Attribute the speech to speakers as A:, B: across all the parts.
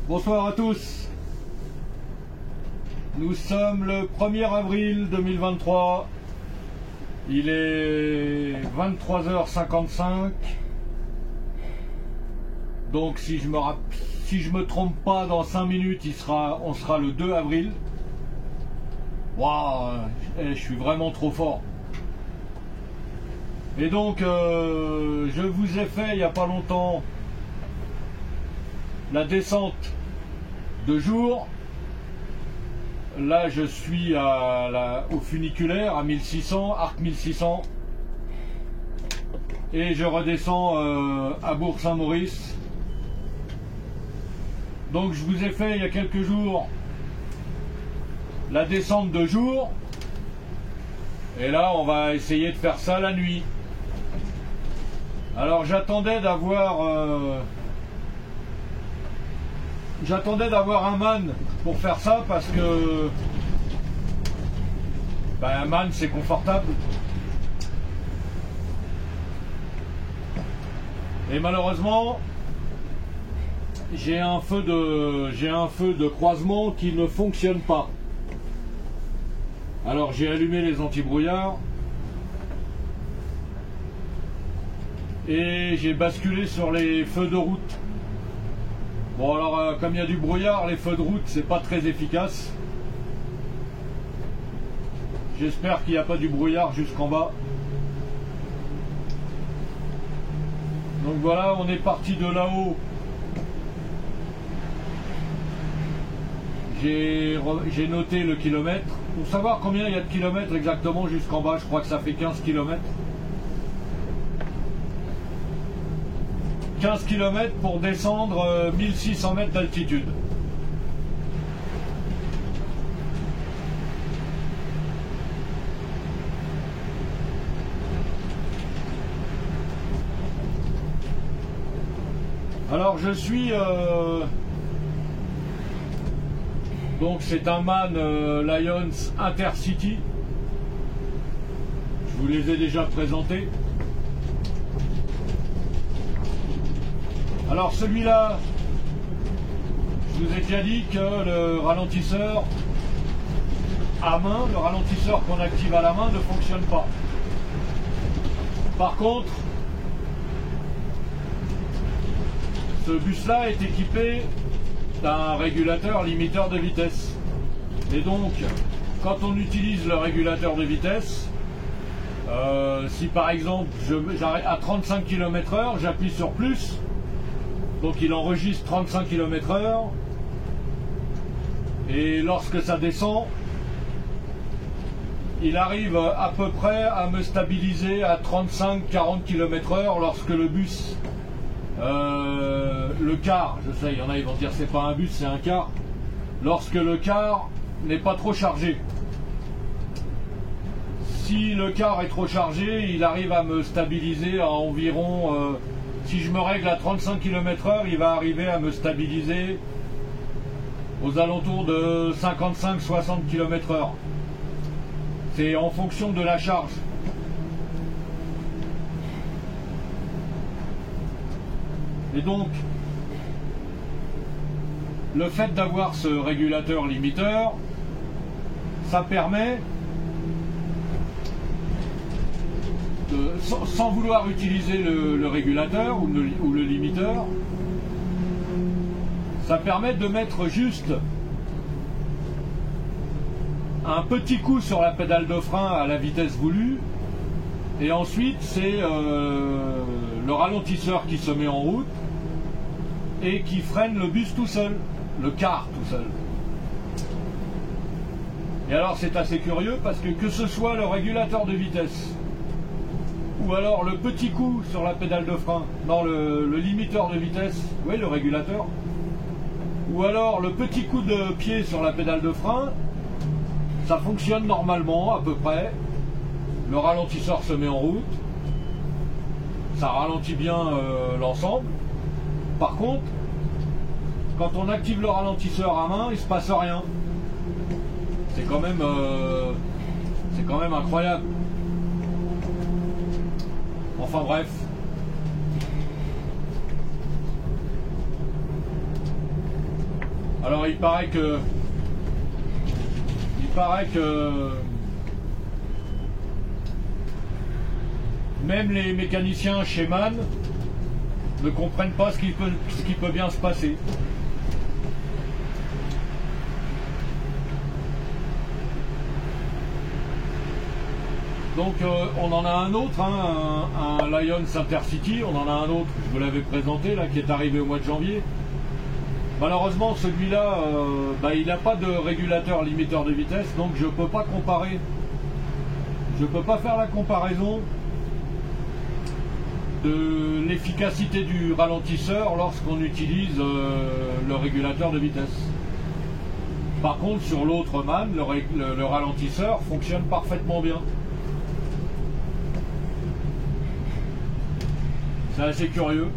A: Bonsoir à tous. Nous sommes le 1er avril 2023. Il est 23h55. Donc si je me trompe pas, dans 5 minutes, on sera le 2 avril. Waouh, je suis vraiment trop fort. Et donc, je vous ai fait il n'y a pas longtemps la descente de jour. Là, je suis au funiculaire à 1600, arc 1600. Et je redescends à Bourg-Saint-Maurice. Donc, je vous ai fait il y a quelques jours la descente de jour. Et là, on va essayer de faire ça la nuit. Alors, j'attendais d'avoir un man pour faire ça parce que un man c'est confortable. Et malheureusement, j'ai un feu de croisement qui ne fonctionne pas. Alors j'ai allumé les anti-brouillards et j'ai basculé sur les feux de route. Bon alors comme il y a du brouillard, les feux de route c'est pas très efficace. J'espère qu'il n'y a pas du brouillard jusqu'en bas. Donc voilà, on est parti de là-haut. J'ai noté le kilomètre. Pour savoir combien il y a de kilomètres exactement jusqu'en bas, je crois que ça fait 15 km. 15 km pour descendre 1600 mètres d'altitude. Alors je suis... donc c'est un MAN Lions Intercity. Je vous les ai déjà présentés. Alors celui-là, je vous ai déjà dit que le ralentisseur à main, le ralentisseur qu'on active à la main ne fonctionne pas. Par contre, ce bus-là est équipé d'un régulateur limiteur de vitesse. Et donc, quand on utilise le régulateur de vitesse, si par exemple j'arrête à 35 km/h, j'appuie sur plus. Donc il enregistre 35 km/h et lorsque ça descend, il arrive à peu près à me stabiliser à 35-40 km/h lorsque le bus, le car, je sais, il y en a ils vont dire c'est pas un bus c'est un car, lorsque le car n'est pas trop chargé. Si le car est trop chargé, il arrive à me stabiliser à environ... si je me règle à 35 km/h, il va arriver à me stabiliser aux alentours de 55-60 km/h. C'est en fonction de la charge. Et donc, le fait d'avoir ce régulateur limiteur, ça permet... sans vouloir utiliser le régulateur ou le limiteur, ça permet de mettre juste un petit coup sur la pédale de frein à la vitesse voulue et ensuite c'est le ralentisseur qui se met en route et qui freine le bus tout seul, le car tout seul. Et alors c'est assez curieux parce que ce soit le régulateur de vitesse ou alors le petit coup sur la pédale de frein, non le limiteur de vitesse, oui le régulateur, ou alors le petit coup de pied sur la pédale de frein, ça fonctionne normalement à peu près, le ralentisseur se met en route, ça ralentit bien l'ensemble. Par contre, quand on active le ralentisseur à main, il se passe rien. C'est quand même incroyable. Enfin bref. Alors il paraît que même les mécaniciens chez MAN ne comprennent pas ce qui peut bien se passer. Donc on en a un autre, hein, un Lions Intercity, on en a un autre, je vous l'avais présenté, là, qui est arrivé au mois de janvier. Malheureusement, celui-là, il n'a pas de régulateur limiteur de vitesse, donc je ne peux pas comparer. Je ne peux pas faire la comparaison de l'efficacité du ralentisseur lorsqu'on utilise le régulateur de vitesse. Par contre, sur l'autre MAN, le ralentisseur fonctionne parfaitement bien. C'est assez curieux.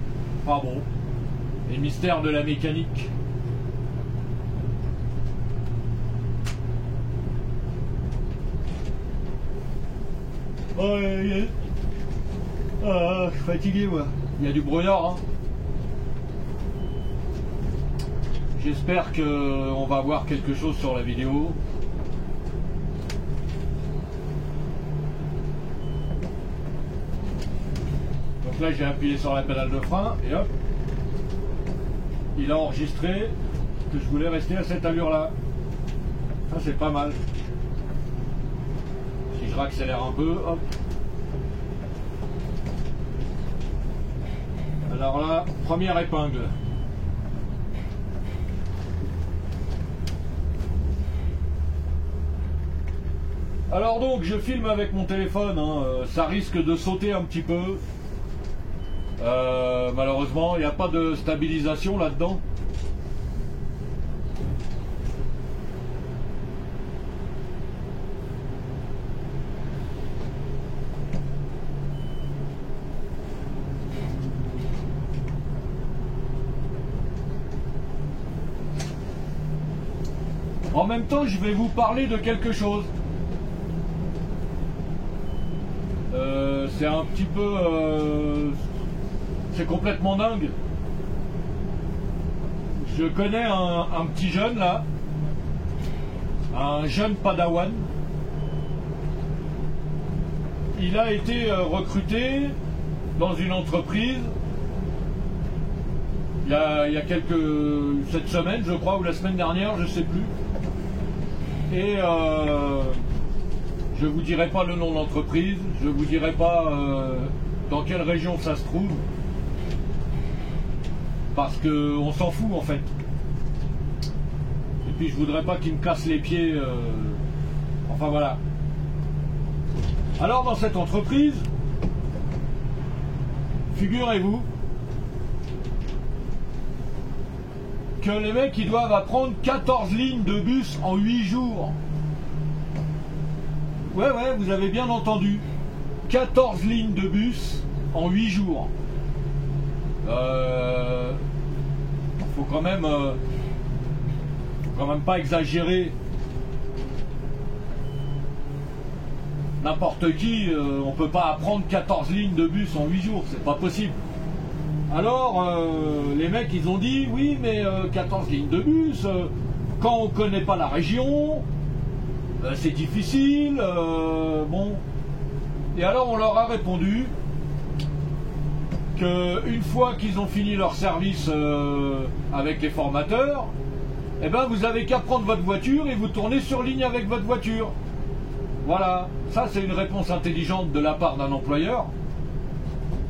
A: Enfin bon, les mystères de la mécanique. Oh, je suis fatigué, moi. Il y a du brouillard. Hein. J'espère qu'on va voir quelque chose sur la vidéo. Donc là, j'ai appuyé sur la pédale de frein et hop, il a enregistré que je voulais rester à cette allure-là. Ça, c'est pas mal. Si je raccélère un peu, hop. Alors là, première épingle. Alors donc, je filme avec mon téléphone, hein, ça risque de sauter un petit peu. Malheureusement, il n'y a pas de stabilisation là-dedans. En même temps, je vais vous parler de quelque chose. C'est un petit peu... c'est complètement dingue. Je connais un petit jeune là, un jeune padawan. Il a été recruté dans une entreprise il y a cette semaine, je crois, ou la semaine dernière, je sais plus. Et je vous dirai pas le nom de l'entreprise, je vous dirai pas dans quelle région ça se trouve, parce qu'on s'en fout en fait. Et puis je voudrais pas qu'il me casse les pieds. Enfin voilà. Alors dans cette entreprise, figurez-vous que les mecs ils doivent apprendre 14 lignes de bus en 8 jours. Ouais, vous avez bien entendu. 14 lignes de bus en 8 jours. Faut quand même pas exagérer. N'importe qui, on peut pas apprendre 14 lignes de bus en 8 jours, c'est pas possible. Alors, les mecs, ils ont dit, oui, mais 14 lignes de bus, quand on connaît pas la région, c'est difficile, bon. Et alors, on leur a répondu qu'une fois qu'ils ont fini leur service avec les formateurs, eh ben, vous avez qu'à prendre votre voiture et vous tournez sur ligne avec votre voiture. Voilà, ça c'est une réponse intelligente de la part d'un employeur.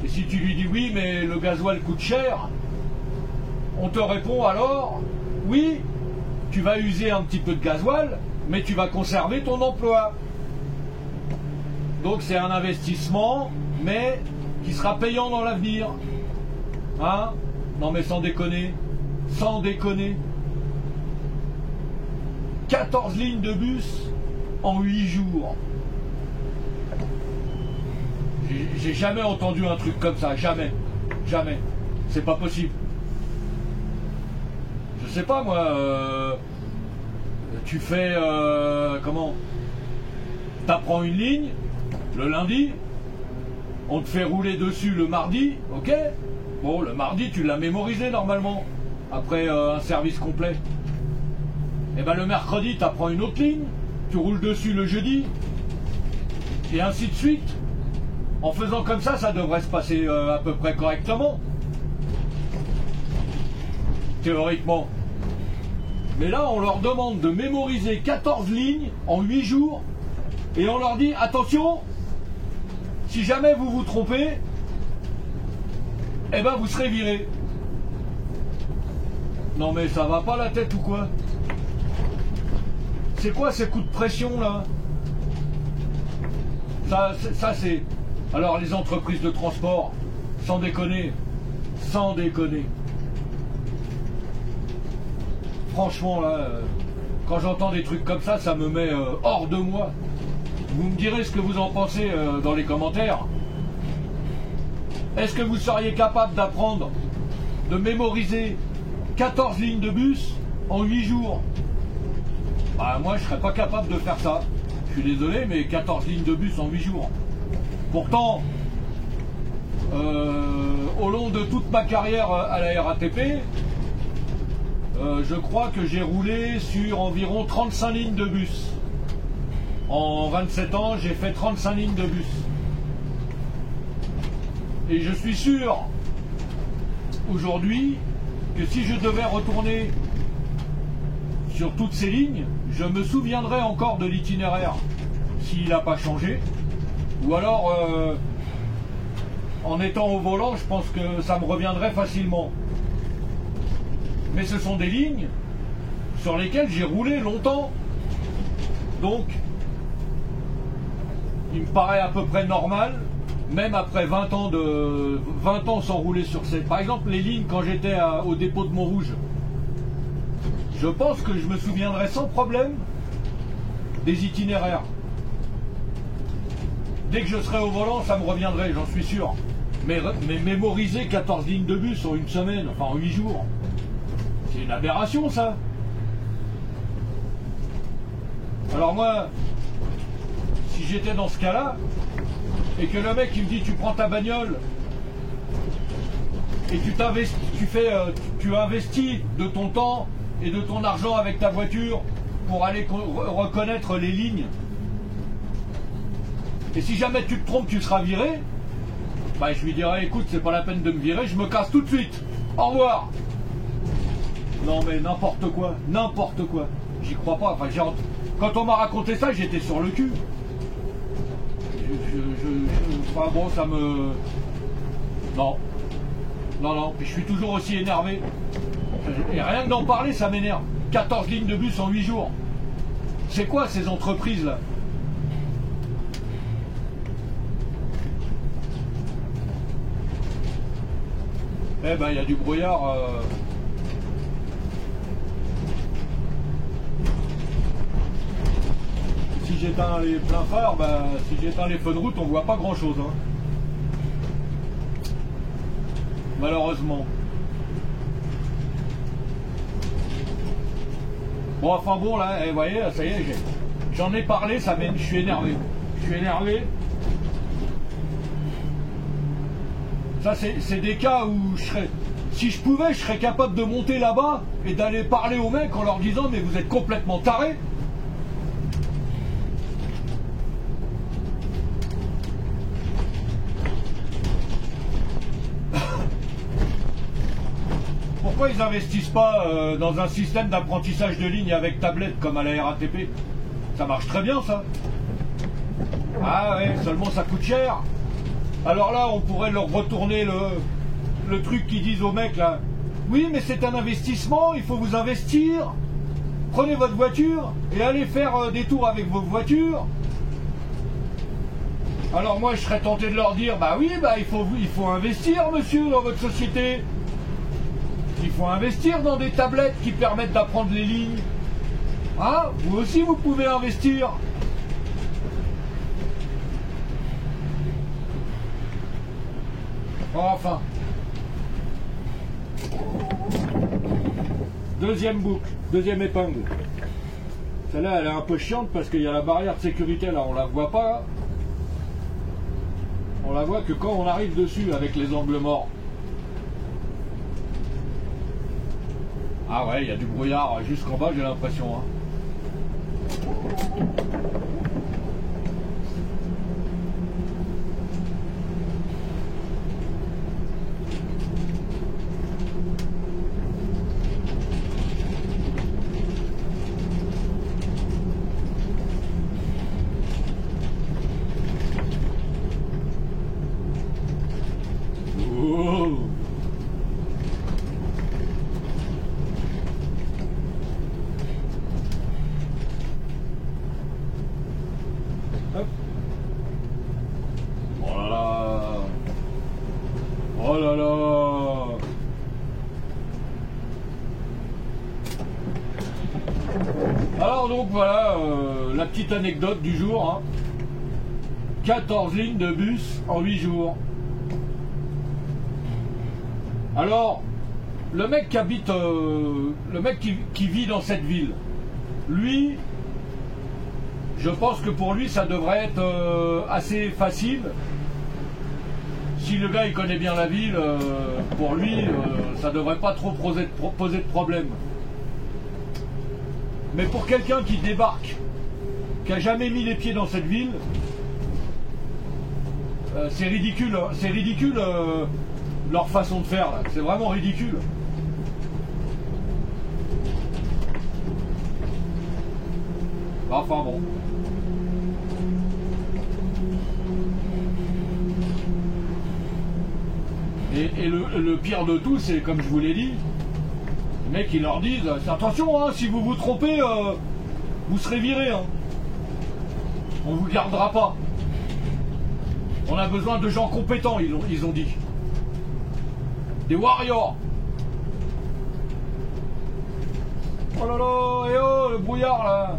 A: Et si tu lui dis oui, mais le gasoil coûte cher, on te répond alors, oui, tu vas user un petit peu de gasoil, mais tu vas conserver ton emploi. Donc c'est un investissement, mais qui sera payant dans l'avenir. Hein? Non mais sans déconner, sans déconner. 14 lignes de bus en 8 jours. J'ai jamais entendu un truc comme ça, jamais, jamais. C'est pas possible. Je sais pas moi, tu fais comment? T'apprends une ligne le lundi, on te fait rouler dessus le mardi, ok? Bon, le mardi tu l'as mémorisé normalement, après un service complet. Et ben le mercredi, tu apprends une autre ligne, tu roules dessus le jeudi, et ainsi de suite. En faisant comme ça devrait se passer à peu près correctement. Théoriquement. Mais là, on leur demande de mémoriser 14 lignes en 8 jours, et on leur dit, attention, si jamais vous vous trompez, eh ben vous serez viré. Non mais ça va pas la tête ou quoi? C'est quoi ces coups de pression là? Ça c'est... Alors les entreprises de transport, sans déconner, sans déconner. Franchement là, quand j'entends des trucs comme ça me met hors de moi. Vous me direz ce que vous en pensez dans les commentaires. Est-ce que vous seriez capable d'apprendre, de mémoriser 14 lignes de bus en 8 jours? Bah, moi je serais pas capable de faire ça. Je suis désolé, mais 14 lignes de bus en 8 jours. Pourtant, au long de toute ma carrière à la RATP, je crois que j'ai roulé sur environ 35 lignes de bus. En 27 ans, j'ai fait 35 lignes de bus. Et je suis sûr, aujourd'hui, que si je devais retourner sur toutes ces lignes, je me souviendrai encore de l'itinéraire, s'il n'a pas changé. Ou alors, en étant au volant, je pense que ça me reviendrait facilement. Mais ce sont des lignes sur lesquelles j'ai roulé longtemps. Donc, il me paraît à peu près normal, même après 20 ans sans rouler sur ces... Par exemple, les lignes quand j'étais au dépôt de Montrouge, je pense que je me souviendrai sans problème des itinéraires. Dès que je serai au volant, ça me reviendrait, j'en suis sûr. Mais mémoriser 14 lignes de bus en une semaine, enfin en 8 jours, c'est une aberration ça. Alors moi, si j'étais dans ce cas-là, et que le mec il me dit tu prends ta bagnole et tu investis de ton temps et de ton argent avec ta voiture pour aller reconnaître les lignes, et si jamais tu te trompes tu seras viré, bah je lui dirais écoute c'est pas la peine de me virer, je me casse tout de suite, au revoir. Non mais n'importe quoi, j'y crois pas. Enfin, quand on m'a raconté ça j'étais sur le cul. Enfin bon, ça me... Non, puis je suis toujours aussi énervé. Et rien que d'en parler, ça m'énerve. 14 lignes de bus en 8 jours. C'est quoi ces entreprises-là? Eh ben, il y a du brouillard... Si j'éteins les pleins phares, si j'éteins les feux de route, on voit pas grand chose. Hein. Malheureusement. Bon, enfin bon, là, vous voyez, ça y est, j'en ai parlé, je suis énervé. Ça, c'est des cas où si je pouvais, je serais capable de monter là-bas et d'aller parler aux mecs en leur disant, mais vous êtes complètement tarés. Pourquoi ils n'investissent pas dans un système d'apprentissage de ligne avec tablette comme à la RATP? Ça marche très bien ça. Ah ouais, seulement ça coûte cher. Alors là, on pourrait leur retourner le truc qu'ils disent aux mecs là. Oui, mais c'est un investissement, il faut vous investir. Prenez votre voiture et allez faire des tours avec vos voitures. Alors moi, je serais tenté de leur dire, bah oui, il faut investir, monsieur, dans votre société. Il faut investir dans des tablettes qui permettent d'apprendre les lignes. Hein? Vous aussi, vous pouvez investir. Enfin. Deuxième boucle, deuxième épingle. Celle-là, elle est un peu chiante parce qu'il y a la barrière de sécurité là, on la voit pas. On la voit que quand on arrive dessus avec les angles morts. Ah ouais, il y a du brouillard jusqu'en bas, j'ai l'impression. Hein. Oh. Hop. Oh là là. Oh là là. Alors donc voilà la petite anecdote du jour. Hein. 14 lignes de bus en 8 jours. Alors, le mec qui habite, le mec qui vit dans cette ville, lui, je pense que pour lui ça devrait être assez facile. Si le gars il connaît bien la ville, pour lui ça devrait pas trop poser de problème. Mais pour quelqu'un qui débarque, qui a jamais mis les pieds dans cette ville, c'est ridicule. Hein. C'est ridicule leur façon de faire. C'est vraiment ridicule. Enfin bon. Et le pire de tout, c'est comme je vous l'ai dit, les mecs ils leur disent attention, hein, si vous vous trompez, vous serez viré. Hein. On vous gardera pas. On a besoin de gens compétents, ils ont dit. Des warriors. Oh là là, et oh, le brouillard là.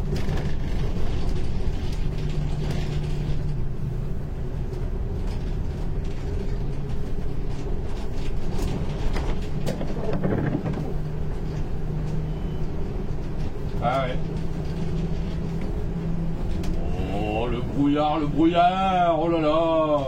A: Ah ouais. Oh, le brouillard, oh là là.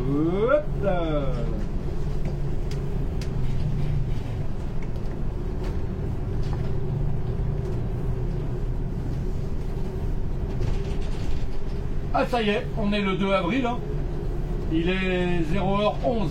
A: Hop là. Ah ça y est, on est le 2 avril, hein. Il est 0h11.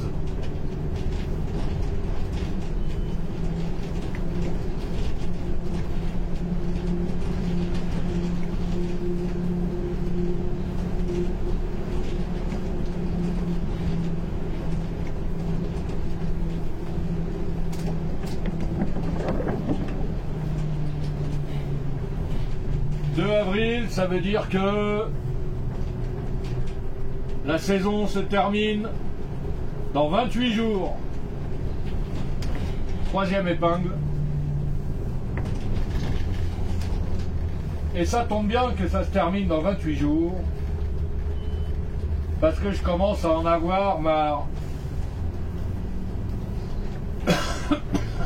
A: « 2 avril, ça veut dire que la saison se termine dans 28 jours. Troisième épingle. Et ça tombe bien que ça se termine dans 28 jours. Parce que je commence à en avoir marre.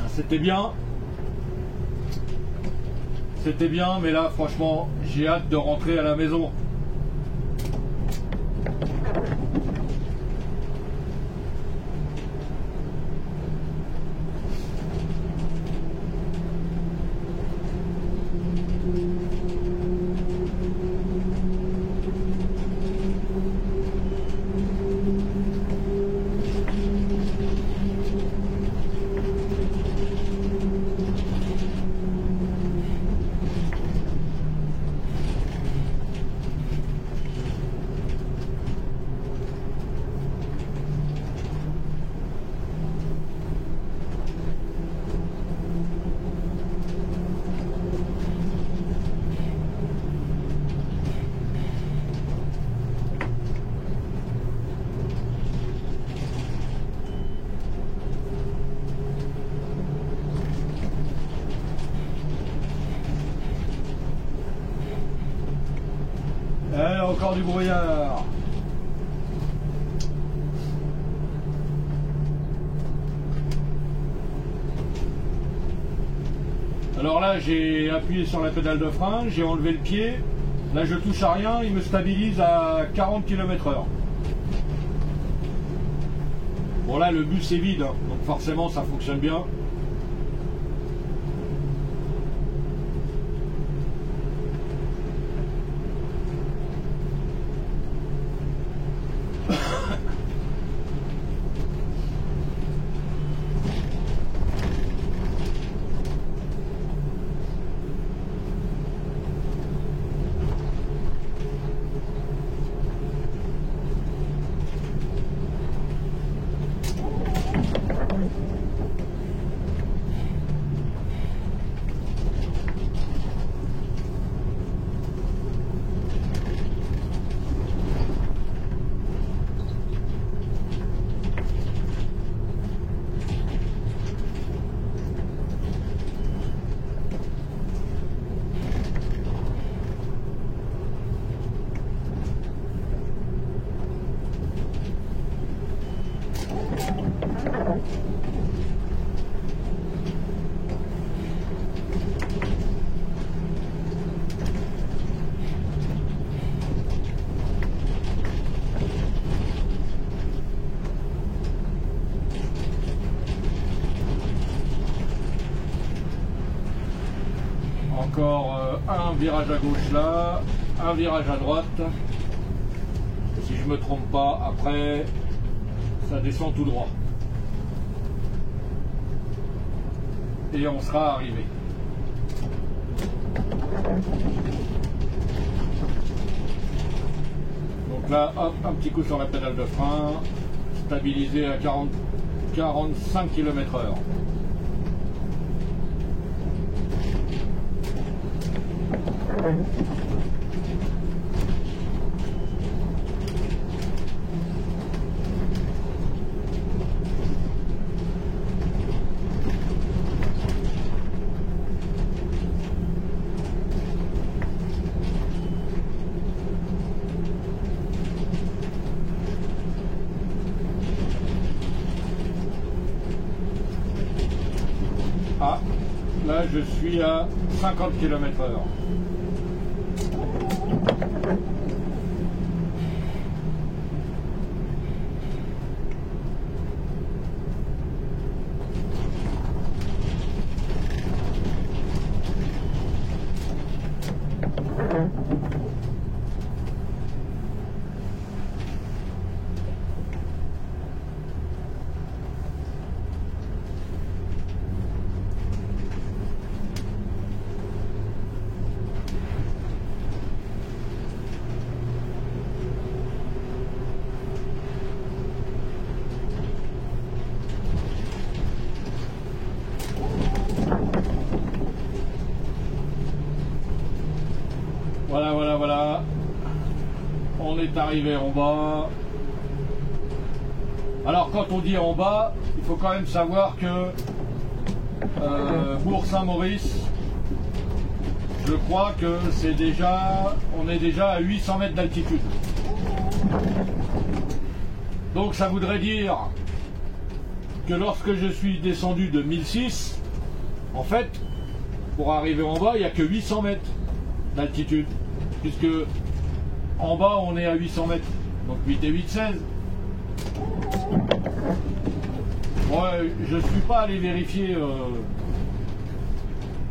A: C'était bien. C'était bien, mais là, franchement, j'ai hâte de rentrer à la maison. Encore du brouillard. Alors là, j'ai appuyé sur la pédale de frein, j'ai enlevé le pied. Là, je touche à rien, il me stabilise à 40 km/h. Bon, là, le bus est vide, hein, donc forcément, ça fonctionne bien. Encore un virage à gauche là, un virage à droite. Si je me trompe pas, après ça descend tout droit. Et on sera arrivé. Donc là, hop, un petit coup sur la pédale de frein, stabilisé à 45 km/h. Ah, là je suis à 50 km/h. Voilà. On est arrivé en bas. Alors quand on dit en bas, il faut quand même savoir que Bourg-Saint-Maurice, je crois que on est déjà à 800 mètres d'altitude. Donc ça voudrait dire que lorsque je suis descendu de 1006, en fait, pour arriver en bas, il n'y a que 800 mètres d'altitude. Puisque en bas, on est à 800 mètres. Donc 8 et 8, 16. Ouais, je ne suis pas allé vérifier.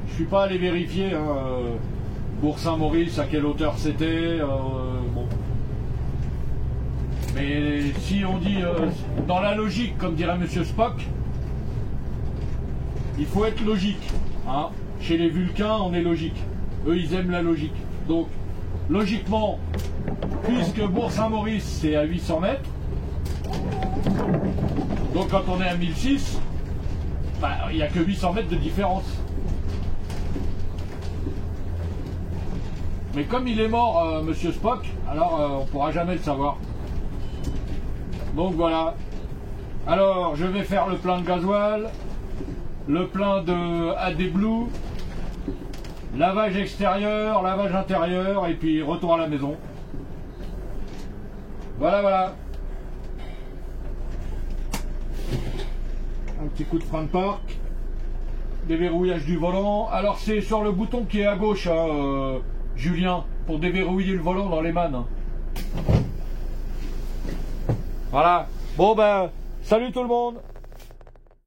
A: Je suis pas allé vérifier Bourg-Saint-Maurice à quelle hauteur c'était. Bon. Mais si on dit dans la logique, comme dirait Monsieur Spock, il faut être logique. Hein. Chez les Vulcains, on est logique. Eux, ils aiment la logique. Donc, logiquement, puisque Bourg-Saint-Maurice, c'est à 800 mètres, donc quand on est à 1006, bah, il n'y a que 800 mètres de différence. Mais comme il est mort, Monsieur Spock, alors on ne pourra jamais le savoir. Donc voilà. Alors, je vais faire le plein de gasoil, le plein de AD Blue, lavage extérieur, lavage intérieur, et puis retour à la maison. Voilà. Un petit coup de frein de parc. déverrouillage du volant. Alors c'est sur le bouton qui est à gauche, hein, Julien, pour déverrouiller le volant dans les mannes. Hein. Voilà. Bon ben, salut tout le monde.